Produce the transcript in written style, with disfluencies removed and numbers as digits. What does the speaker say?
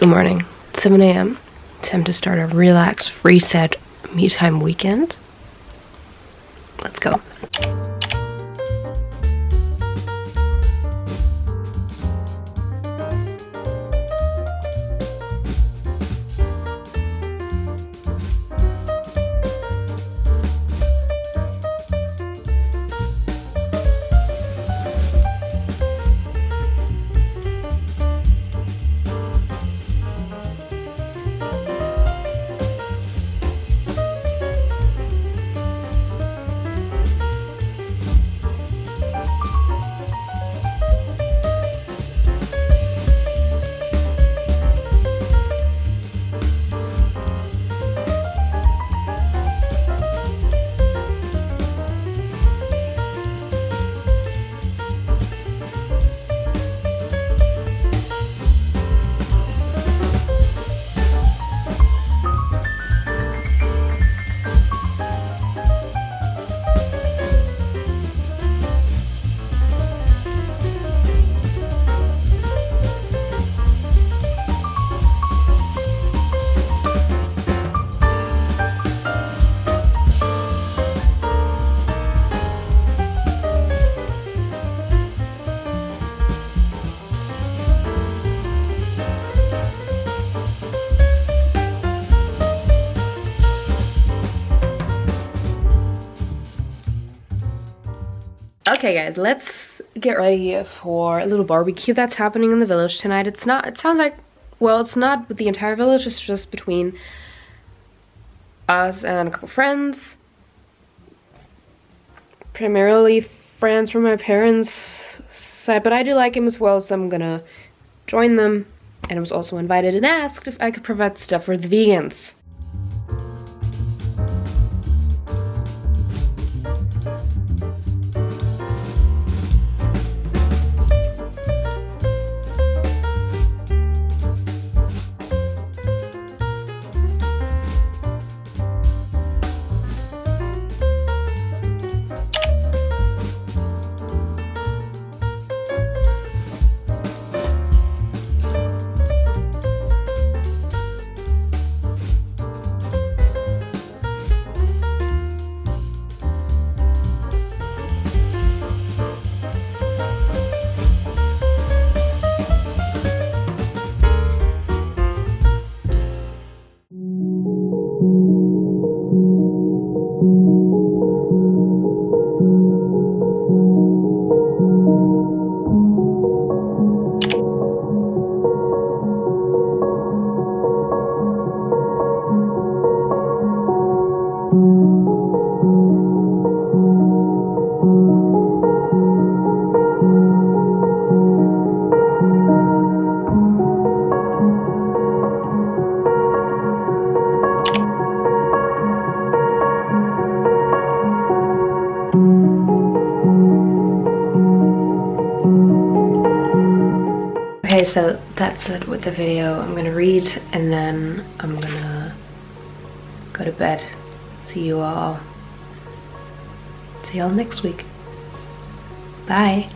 Good morning. It's 7 a.m. Time to start a relaxed, reset, me time weekend. Let's go. Okay guys, let's get ready for a little barbecue that's happening in the village tonight. It sounds like, well, it's not with the entire village, it's just between us and a couple friends. Primarily friends from my parents' side, but I do like him as well, so I'm gonna join them. And I was also invited and asked if I could provide stuff for the vegans. Okay, so that's it with the video. I'm gonna read and then I'm gonna go to bed. See you all next week. Bye.